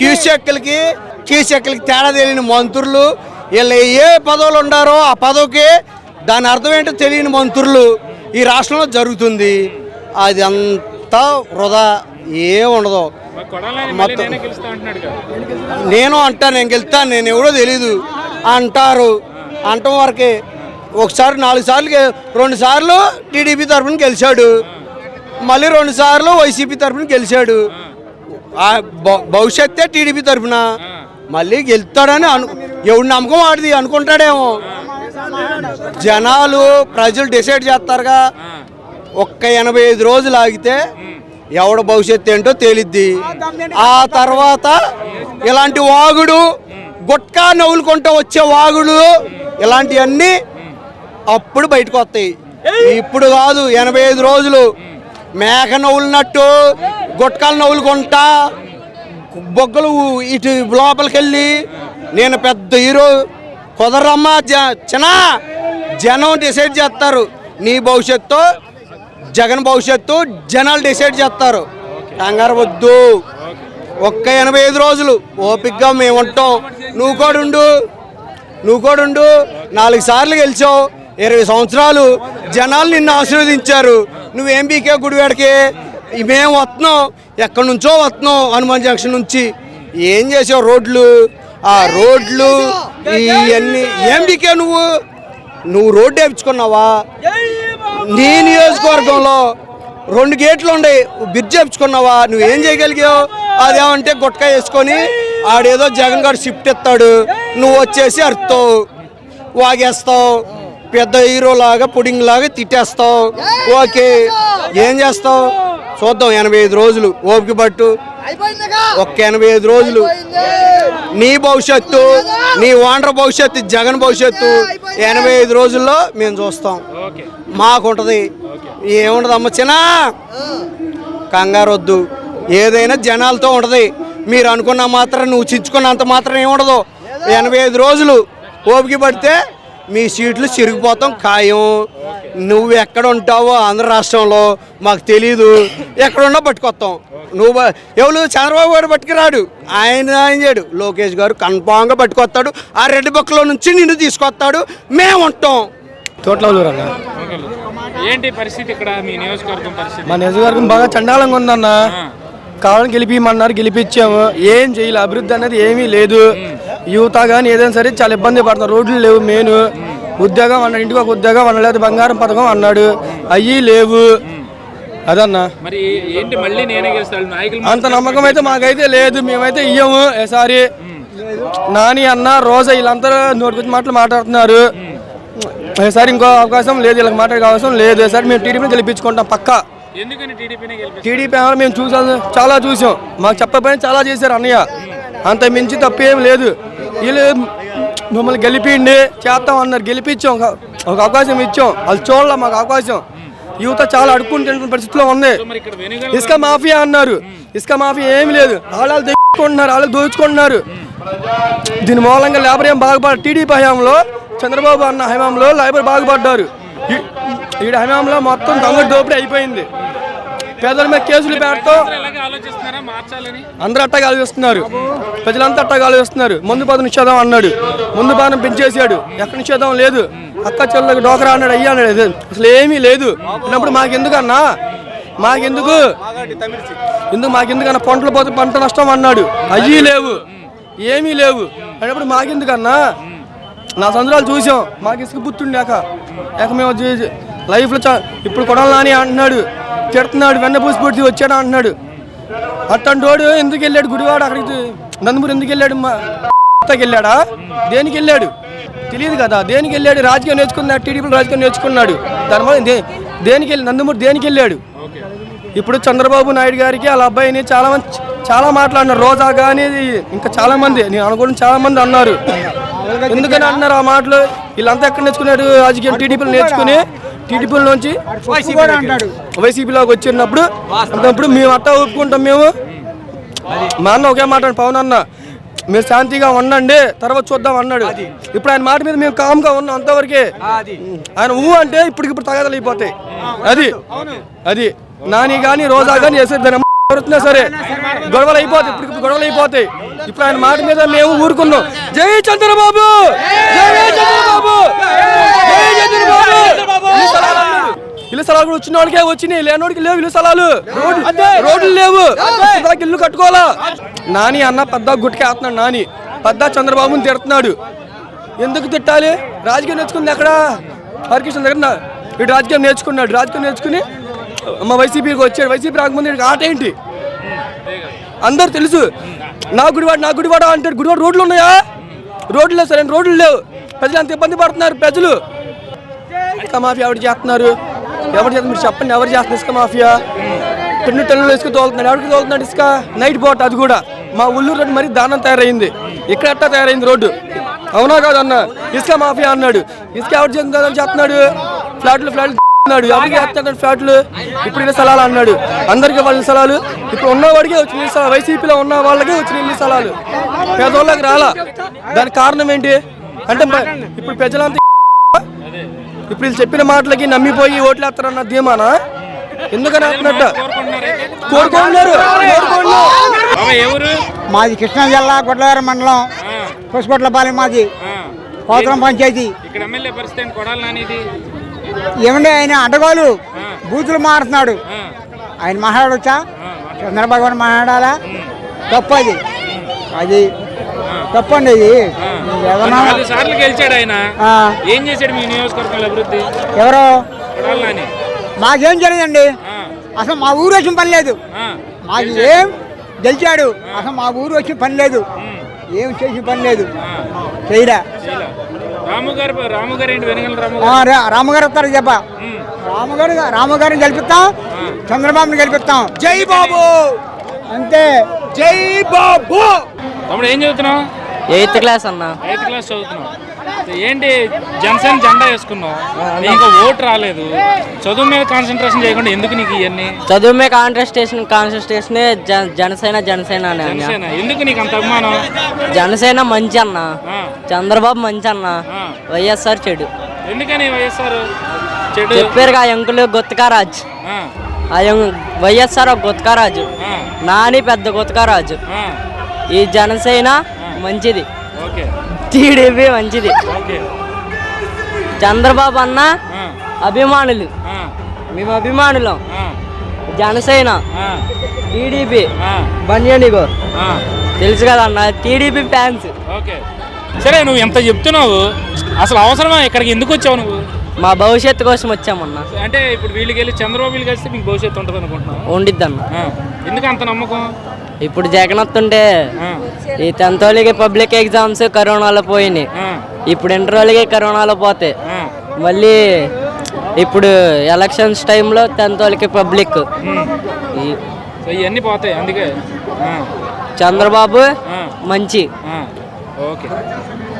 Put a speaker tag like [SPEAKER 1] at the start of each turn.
[SPEAKER 1] కీసెక్కలకి తేడా తెలియని మంత్రులు వీళ్ళు ఏ పదవులు ఉండారో ఆ పదవికి దాని అర్థం ఏంటో తెలియని మంత్రులు ఈ రాష్ట్రంలో జరుగుతుంది. అది అంతా వృధా ఏముండదు. మొత్తం నేను గెలుస్తాను, నేను ఎవరో తెలీదు అంటారు. అంటం వరకే. ఒకసారి 4 సార్లు 2 సార్లు టీడీపీ తరఫున గెలిచాడు, మళ్ళీ 2 సార్లు వైసీపీ తరఫున గెలిచాడు. భవిష్యత్తే టీడీపీ తరఫున మళ్ళీ గెలుస్తాడని ఎవరి నమ్మకం వాడిది అనుకుంటాడేమో. జనాలు ప్రజలు డిసైడ్ చేస్తారుగా. ఒక్క 85 రోజులు ఆగితే ఎవడ భవిష్యత్తు ఏంటో తేలిద్ది. ఆ తర్వాత ఇలాంటి వాగుడు గుట్కా నవ్వులుకుంటూ వచ్చే వాగుడు ఇలాంటివన్నీ అప్పుడు బయటకు వస్తాయి. ఇప్పుడు కాదు, 85 రోజులు మేక నవ్వులున్నట్టు గుట్కాలు నవ్వులుకుంటా బొగ్గలు ఇటు లోపలికి వెళ్ళి నేను పెద్ద హీరో కుదరమ్మా చిన్న జనం డిసైడ్ చేస్తారు. నీ భవిష్యత్తు జగన్ భవిష్యత్తు జనాలు డిసైడ్ చేస్తారు. కంగారు వద్దు. ఒక్క 85 రోజులు ఓపికగా మేము ఉంటాం. నువ్వు కూడా ఉండు. 4 సార్లు గెలిచావు, 20 సంవత్సరాలు జనాలు నిన్ను ఆశీర్వదించారు. నువ్వేం బీకే గుడివాడికి మేము వస్తున్నాం, ఎక్కడి నుంచో వస్తున్నాం హనుమాన్ జంక్షన్ నుంచి. ఏం చేసావు? ఆ రోడ్లు ఇవన్నీ ఏం బీకే నువ్వు రోడ్డు వేయించుకున్నావా? నీ నియోజకవర్గంలో 2 గేట్లు ఉండే బ్రిడ్జ్ వేయించుకున్నావా? నువ్వేం చేయగలిగావు? అదేమంటే గుట్కా వేసుకొని ఆడేదో జగన్ గారు షిఫ్ట్ ఇస్తాడు, నువ్వు వచ్చేసి అరుతావు, వాగేస్తావు, పెద్ద హీరోలాగా పుడింగ్ లాగా తిట్టేస్తావు. ఓకే, ఏం చేస్తావు చూద్దాం. 85 రోజులు ఓపిక పట్టు. ఒక్క 85 రోజులు నీ భవిష్యత్తు, నీ ఓనర్ భవిష్యత్తు, జగన్ భవిష్యత్తు 85 రోజుల్లో మేము చూస్తాం. మాకుంటుంది. ఏముండదు అమ్మ చిన్న కంగారు వద్దు. ఏదైనా జనాలతో ఉంటుంది. మీరు అనుకున్న మాత్రం నువ్వు చించుకున్నంత మాత్రం ఏముండదు. 85 రోజులు ఓపిక పడితే మీ సీట్లు చిరిగిపోతాం ఖాయం. నువ్వు ఎక్కడ ఉంటావో ఆంధ్ర రాష్ట్రంలో మాకు తెలీదు. ఎక్కడున్నా పట్టుకొస్తాం. ఎవరు చంద్రబాబు గారు పట్టుకురాడు, ఆయన చేయడు. లోకేష్ గారు కన్ఫామ్గా పట్టుకొస్తాడు. ఆ రెడ్డి బొక్కలో నుంచి నిన్ను తీసుకొస్తాడు. మేము ఉంటాం.
[SPEAKER 2] ఏంటి పరిస్థితి ఇక్కడ మీ నియోజకవర్గం పరిస్థితి?
[SPEAKER 3] మా నియోజకవర్గం బాగా చండాలంగా ఉందన్న. కావాలని గెలిపిమన్నారు, గెలిపించాము. ఏం చేయాలి? అభివృద్ధి అనేది ఏమీ లేదు. యువత కానీ ఏదైనా సరే చాలా ఇబ్బంది పడుతున్నారు. రోడ్లు లేవు. మెయిన్ ఉద్యోగం అన్నాడు, ఇంటికి ఒక ఉద్యోగం అనలేదు. బంగారం పథకం అన్నాడు, అయ్యి లేవు. అదన్నా
[SPEAKER 2] మరి ఏంటి మళ్ళీ నేనే గెలుస్తాను నాయకులు
[SPEAKER 3] అంత నమ్మకం అయితే మాకైతే లేదు. మేమైతే ఇయ్యము. ఈసారి నాని అన్న రోజా వీళ్ళందరూ నోటికొచ్చి మాటలు మాట్లాడుతున్నారు. ఈసారి ఇంకో అవకాశం లేదు, వీళ్ళకి మాట్లాడే అవకాశం లేదు. ఈసారి మేము టీడీపీని గెలిపించుకుంటాం పక్కా. టీడీపీ మేము చాలా చూసాం. మాకు చెప్పకపోయినా చాలా చేశారు అన్నయ్య. అంత మించి తప్పేం లేదు. వీళ్ళు మమ్మల్ని గెలిపిండి చేస్తాం అన్నారు, గెలిపించాం. ఒక అవకాశం ఇచ్చాం, వాళ్ళు చూడాల మాకు అవకాశం. యువత చాలా అడుక్కుంటున్న పరిస్థితిలో ఉంది. ఇసుక మాఫియా అన్నారు, ఇసుక మాఫియా ఏమి లేదు. వాళ్ళు తెచ్చుకుంటున్నారు, వాళ్ళు దోచుకుంటున్నారు. దీని మూలంగా లేబర్ ఏం బాగుపడ్డారు. టీడీపీ హయాంలో చంద్రబాబు అన్న హయాంలో లేబర్ బాగుపడ్డారు. ఈ హయాంలో మొత్తం దొంగ దోపిడీ అయిపోయింది. పేదల మీద కేసులు పెడతాం. అందరూ అట్టగా ఆలోచిస్తున్నారు, ప్రజలంతా అట్టగా ఆలోచిస్తున్నారు. ముందు పదం నిషేధం అన్నాడు, ముందు పాదం పెంచేసాడు. ఎక్కడ నిషేధం లేదు. అక్క చెల్లెలకు డోకరా అన్నాడు, అయ్యా అన్నాడు. అసలు ఏమీ లేదు. అన్నప్పుడు మాకెందుకన్నా మాకెందుకన్నా పంటలు పోతే పంట నష్టం అన్నాడు, అయ్యి లేవు, ఏమీ లేవు. అన్నప్పుడు మాకెందుకన్నా? నా సంవత్సరాలు చూసాం. మాకు ఇసుక పుట్టుండాక మేము లైఫ్లో ఇప్పుడు కొడాలని అంటున్నాడు, తిడుతున్నాడు, వెన్న పూసి పొడిచి వచ్చాడు అంటున్నాడు. అట్టంటి వాడు ఎందుకు వెళ్ళాడు గుడివాడు? అక్కడికి నందమూరి ఎందుకు వెళ్ళాడు? వెళ్ళాడా? దేనికి వెళ్ళాడు తెలియదు కదా. దేనికి వెళ్ళాడు? రాజకీయం నేర్చుకున్నాడు, టీడీపీలో రాజకీయం నేర్చుకున్నాడు. దానివల్ల దేనికి వెళ్ళి నందమూరి దేనికి వెళ్ళాడు? ఇప్పుడు చంద్రబాబు నాయుడు గారికి వాళ్ళ అబ్బాయిని చాలా మాట్లాడినారు. రోజా కానీ ఇంకా చాలా మంది, నేను అనుకోవడం చాలా మంది అన్నారు. ఎందుకని అన్నారు ఆ మాటలు? వీళ్ళంతా ఎక్కడ నేర్చుకున్నాడు? రాజకీయం టీడీపీలో నేర్చుకుని టీడీపీల నుంచి వైసీపీలోకి వచ్చినప్పుడు మేము అట్టా ఒప్పుకుంటాం. మేము మా అన్న ఒకే మాట, పవన్ అన్న మీరు శాంతిగా ఉండండి తర్వాత చూద్దాం అన్నాడు. ఇప్పుడు ఆయన మాట మీద మేము కామ్గా ఉన్నాం అంతవరకే. ఆయన అంటే ఇప్పటికిప్పుడు తగాదాలు అయిపోతాయి. అది నాని కానీ రోజా కానీ చేసేది ఎవరున్నా సరే గొడవలు అయిపోతాయి, ఇప్పుడు గొడవలు అయిపోతాయి. ఇప్పుడు ఆయన మాట మీద మేము ఊరుకున్నాం. జై చంద్రబాబు, జై చంద్రబాబు, జై చంద్రబాబు. ఇల్లు స్థలాలు కూడా వచ్చిన వాడికే వచ్చినాయి, లేనివాడికి లేవు ఇల్లు స్థలాలు. రోడ్లు లేవు, ఇల్లు కట్టుకోవాలా. నాని అన్న పెద్ద గుట్టుకేస్తున్నాడు. నాని పెద్ద చంద్రబాబుని తిడుతున్నాడు. ఎందుకు తిట్టాలి? రాజకీయం నేర్చుకుంది ఎక్కడ? హరికృష్ణ దగ్గర వీడు రాజకీయం నేర్చుకున్నాడు. రాజకీయం నేర్చుకుని మా వైసీపీకి వచ్చాడు. వైసీపీ రాకముందు వీడికి ఆట ఏంటి అందరు తెలుసు. నా గుడివాడ అంటాడు. గుడివాడ రోడ్లు ఉన్నాయా? రోడ్లు లేవు, సరైన రోడ్లు లేవు. ప్రజలు అంత ఇబ్బంది పడుతున్నారు. ప్రజలు ఇసుక మాఫియా ఎవరు చేస్తున్నారు? ఎవరు చేస్తున్నారు మీరు చెప్పండి. ఎవరు చేస్తున్నారు ఇసుక మాఫియా? టన్నులు ఇసుక తోలుతున్నాడు. ఎవరికి తోలుతున్నాడు ఇసుక? Night boat. అది కూడా మా ఉల్లూరు రోడ్డు మరీ దారుణం తయారైంది. ఇక్కడ ఎట్టా తయారైంది రోడ్డు? అవునా కాదు అన్న? ఇసుక మాఫియా అన్నాడు. ఇసుక ఎవరు చేస్తున్నాడు? ఫ్లాట్లు అన్నాడు. ఎవరికి చేస్తున్నాడు ఫ్లాట్లు? ఇప్పుడు ఇల్లు స్థలాలు అన్నాడు. అందరికీ వాళ్ళ స్థలాలు ఇప్పుడు ఉన్నవాడికే వచ్చిన ఇల్లు స్థలాలు. వైసీపీలో ఉన్న వాళ్ళకే వచ్చిన ఇల్లు స్థలాలు, పేదోళ్ళకి రాలా. దానికి కారణం ఏంటి అంటే ఇప్పుడు ప్రజలంతా ఇప్పుడు వీళ్ళు చెప్పిన మాటలకి నమ్మిపోయి ఓట్లు వేస్తారన్న ధీమానా? ఎందుకని అంటున్నట్ట కోరుకుంటున్నారు.
[SPEAKER 4] మాది కృష్ణా జిల్లా గుడ్లవారం మండలం పుష్పట్లపాలెం. మాది కోతరం పంచాయతీ. ఏమండి ఆయన అడ్డగోలు బూతులు మారుతున్నాడు. ఆయన మాట్లాడవచ్చా? చంద్రబాబు గారు మాట్లాడాలా? తప్పు అది, అది తప్పండి. ఇది
[SPEAKER 2] గెలిచాడు ఆయన. ఏం చేశాడు మీ నియోజకవర్గంలో అభివృద్ధి?
[SPEAKER 4] ఎవరో మాకేం జరిగిందండి. అసలు మా ఊరు వచ్చిన పని లేదు. మాకు ఏం గెలిచాడు, అసలు మా ఊరు వచ్చిన పని లేదు. ఏం చేసిన పని లేదు. చేయరా రాముగారు వస్తారు చెప్ప. రాముగారిని గెలిపిస్తాం, చంద్రబాబుని గెలిపిస్తాం. జై బాబు అంతే. జై బాబు.
[SPEAKER 2] తమ్ముడు ఏం చదువుతున్నావు?
[SPEAKER 5] 8th క్లాస్ అన్న.
[SPEAKER 2] 8th క్లాస్ చదువుతున్నావు. ఏంటి జనసేన జెండా వేసుకున్నావు, నీకు ఓటు రాలేదు. చదువు మీద కాన్సన్ట్రేషన్ చేయకుండా ఎందుకు నీకు ఇవన్నీ?
[SPEAKER 5] చదువు మీద కాన్సన్ట్రేషన్ జనసేన
[SPEAKER 2] ఎందుకు నీకు అంత అభిమానం?
[SPEAKER 5] జనసేన మంచి అన్న, చంద్రబాబు మంచి అన్న, వైఎస్ఆర్ చెడు.
[SPEAKER 2] ఎందుకని వైఎస్ఆర్ చెడు?
[SPEAKER 5] చెప్పారు ఆ అంకులు గొత్తకారాజ్. వైఎస్ఆర్ ఒక గొత్తకారాజు, నాని పెద్ద గొత్తకారాజు. ఈ జనసేన మంచిది, టీడీపీ మంచిది. చంద్రబాబు అన్న అభిమానులు, మేము అభిమానులం. జనసేన, టీడీపీ బంజనిగో తెలుసు కదా అన్న, టీడీపీ ఫ్యాన్స్.
[SPEAKER 2] సరే నువ్వు ఎంత చెప్తున్నావు, అసలు అవసరమా? ఇక్కడికి ఎందుకు వచ్చావు నువ్వు?
[SPEAKER 5] మా భవిష్యత్తు కోసం వచ్చామన్నా.
[SPEAKER 2] అంటే ఇప్పుడు వీళ్ళు వెళ్ళి చంద్రబాబు వీళ్ళు కలిస్తే మీకు భవిష్యత్తు ఉంటుంది అనుకుంటున్నావు?
[SPEAKER 5] ఉండిద్ది అన్న.
[SPEAKER 2] ఎందుకు అంత నమ్మకం?
[SPEAKER 5] ఇప్పుడు జగన్ వస్తుంటే ఈ 10th వాళ్ళకి పబ్లిక్ ఎగ్జామ్స్ కరోనాలో పోయినాయి. ఇప్పుడు ఇంటర్ వాళ్ళకి కరోనాలో పోతాయి. మళ్ళీ ఇప్పుడు ఎలక్షన్స్ టైంలో 10th వాళ్ళకి పబ్లిక్,
[SPEAKER 2] ఇవన్నీ పోతాయి. అందుకే
[SPEAKER 5] చంద్రబాబు మంచి.
[SPEAKER 2] ఓకే.